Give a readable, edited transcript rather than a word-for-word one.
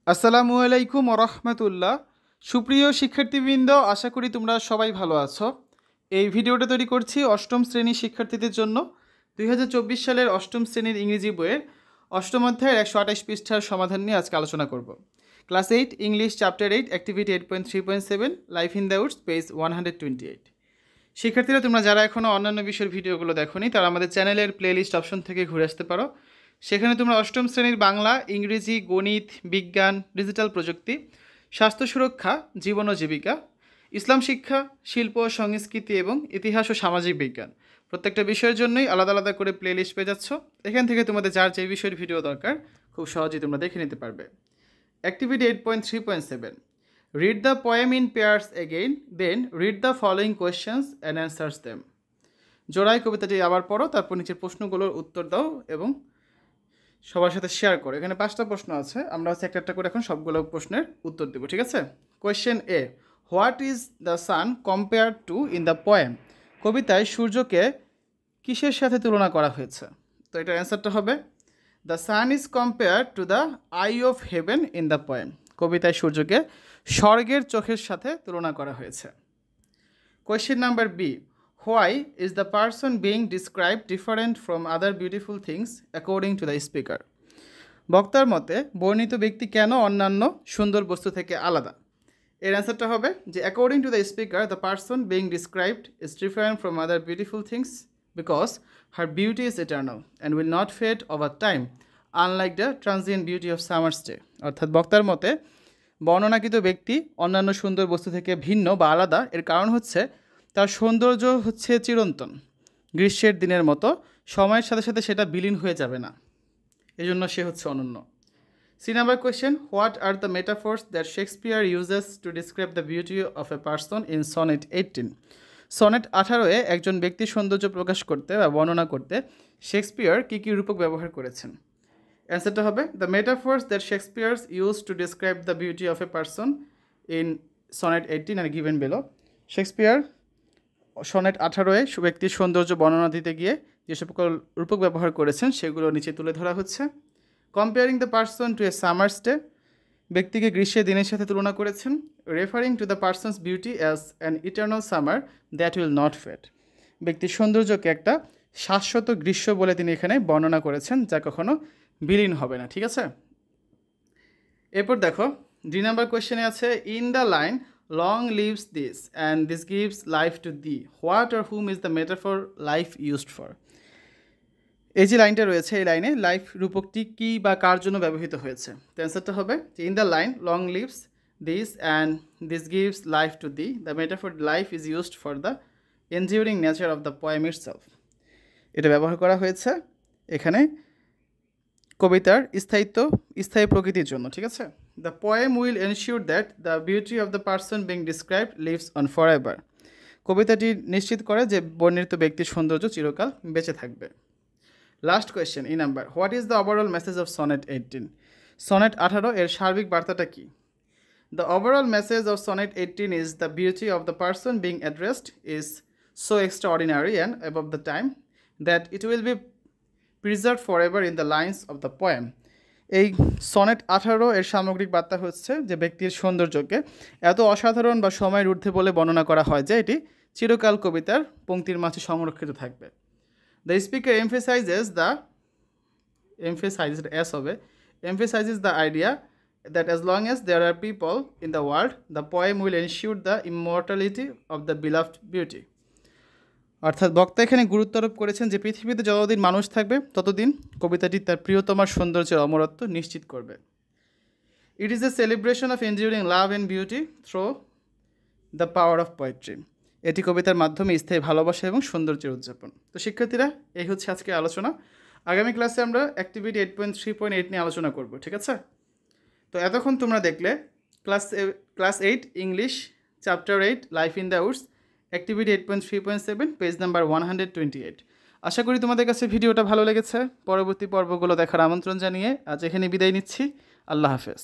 আসসালামু আলাইকুম ওরহমতুল্লাহ। সুপ্রিয় শিক্ষার্থীবৃন্দ, আশা করি তোমরা সবাই ভালো আছো। এই ভিডিওটা তৈরি করছি অষ্টম শ্রেণীর শিক্ষার্থীদের জন্য। 2024 সালের অষ্টম শ্রেণীর ইংরেজি বইয়ের অষ্টম অধ্যায়ের 128 পৃষ্ঠার সমাধান নিয়ে আজকে আলোচনা করব। Class 8 English chapter 8 activity 8.3.7 life in the Woods page 128। শিক্ষার্থীরা, তোমরা যারা এখনও অন্যান্য বিষয়ের ভিডিওগুলো দেখোনি তারা আমাদের চ্যানেলের প্লেলিস্ট অপশন থেকে ঘুরে আসতে পারো। সেখানে তোমরা অষ্টম শ্রেণীর বাংলা, ইংরেজি, গণিত, বিজ্ঞান, ডিজিটাল প্রযুক্তি, স্বাস্থ্য সুরক্ষা, জীবন ও জীবিকা, ইসলাম শিক্ষা, শিল্প ও সংস্কৃতি এবং ইতিহাস ও সামাজিক বিজ্ঞান প্রত্যেকটা বিষয়ের জন্যই আলাদা আলাদা করে প্লেলিস্ট পেয়ে যাচ্ছ। এখান থেকে তোমাদের যার যে বিষয়ের ভিডিও দরকার খুব সহজেই তোমরা দেখে নিতে পারবে। Activity 8.3.7 read the poem in pairs again, then read the following questions and answers them. জোড়ায় কবিতাটি আবার পড়ো, তারপর নিচের প্রশ্নগুলোর উত্তর দাও এবং সবার সাথে শেয়ার করো। এখানে 5টা প্রশ্ন আছে, আমরা একটা একটা করে এখন সবগুলো প্রশ্নের উত্তর দেবো, ঠিক আছে? Question A, what is the sun compare to in the poem? কবিতায় সূর্যকে কিসের সাথে তুলনা করা হয়েছে? তো এটার অ্যান্সারটা হবে the sun is compare to the eye of heaven in the poem. কবিতায় সূর্যকে স্বর্গের চোখের সাথে তুলনা করা হয়েছে। Question number B, why is the person being describe different from other beautiful things according to the speaker? বক্তার মতে বর্ণিত ব্যক্তি কেন অন্যান্য সুন্দর বস্তু থেকে আলাদা? এর অ্যান্সারটা হবে যে according to the speaker the person being described is different from other beautiful things because her beauty is eternal and will not fade over time unlike the transient beauty of summer's day. অর্থাৎ বক্তার মতে বর্ণনাকৃত ব্যক্তি অন্যান্য সুন্দর বস্তু থেকে ভিন্ন বা আলাদা, এর কারণ হচ্ছে তার সৌন্দর্য হচ্ছে চিরন্তন, গ্রীষ্মের দিনের মতো সময়ের সাথে সাথে সেটা বিলীন হয়ে যাবে না, এজন্য সে হচ্ছে অনন্য। C number question, what are the metaphors that Shakespeare uses to describe the beauty of a person in sonnet 18? Sonnet 18-এ একজন ব্যক্তির সৌন্দর্য প্রকাশ করতে বা বর্ণনা করতে শেক্সপিয়ার কী কী রূপক ব্যবহার করেছেন? অ্যান্সারটা হবে the metaphors that Shakespeare's use to describe the beauty of a person in sonnet 18 are given below. Shakespeare sonnet 18-এ ব্যক্তির সৌন্দর্য বর্ণনা দিতে গিয়ে যে সকল রূপক ব্যবহার করেছেন সেগুলো নিচে তুলে ধরা হচ্ছে। Comparing the person to a summer's day, ব্যক্তিকে গ্রীষ্মের দিনের সাথে তুলনা করেছেন। Referring to the person's beauty as an eternal summer that will not fade, ব্যক্তির সৌন্দর্যকে একটা শাশ্বত গ্রীষ্ম বলে তিনি এখানে বর্ণনা করেছেন, যা কখনো বিলীন হবে না, ঠিক আছে? এরপর দেখো, 2 নাম্বার কোয়েশ্চেনে আছে in the line long lives this and this gives life to thee, what or whom is the metaphor life used for? এই যে লাইনটা রয়েছে, এই লাইনে লাইফ রূপকটি কী বা কার জন্য ব্যবহৃত হয়েছে? তো অ্যান্সারটা হবে যে in the line long lives this and this gives life to thee, the metaphor life is used for the enduring nature of the poem itself. এটা ব্যবহার করা হয়েছে এখানে কবিতার স্থায়ী প্রকৃতির জন্য, ঠিক আছে? The poem will ensure that the beauty of the person being described leaves on for ever. কবিতাটি নিশ্চিত করে যে বর্ণিত ব্যক্তির সৌন্দর্য চিরকাল বেঁচে থাকবে। Last question E number, what is the overall message of sonnet 18? Sonnet 18 এর সার্বিক বার্তাটা কি? The overall message of sonnet 18 is the beauty of the person being addressed is so extraordinary and above the time that it will be preserve for ever in the lines of the poem. এই sonnet 18 এর সামগ্রিক বার্তা হচ্ছে যে ব্যক্তির সৌন্দর্যকে এত অসাধারণ বা সময়ের ঊর্ধ্বে বলে বর্ণনা করা হয় যে এটি চিরকাল কবিতার পংক্তির মাঝে সংরক্ষিত থাকবে। The speaker emphasizes the idea that as long as there are people in the world, the poem will ensure the immortality of the beloved beauty. অর্থাৎ বক্তা এখানে গুরুত্ব আরোপ করেছেন যে পৃথিবীতে যতদিন মানুষ থাকবে ততদিন কবিতাটি তার প্রিয়তমার সৌন্দর্যের অমরত্ব নিশ্চিত করবে। It is a celebration of enduring love and beauty through the power of poetry. এটি কবিতার মাধ্যমে স্থায়ী ভালোবাসা এবং সৌন্দর্যের উদযাপন। তো শিক্ষার্থীরা, এই হচ্ছে আজকে আলোচনা। আগামী ক্লাসে আমরা অ্যাক্টিভিটি 8.3.8 নিয়ে আলোচনা করব, ঠিক আছে? তো এতক্ষণ তোমরা দেখলে class 8 English chapter 8 life in the Woods activity 8.3.7 page number 128। আশা করি তোমাদের কাছে ভিডিওটা ভালো লেগেছে। পরবর্তী পর্বগুলো দেখার আমন্ত্রণ জানিয়ে আজ এখানে বিদায় নিচ্ছি। আল্লাহ হাফেজ।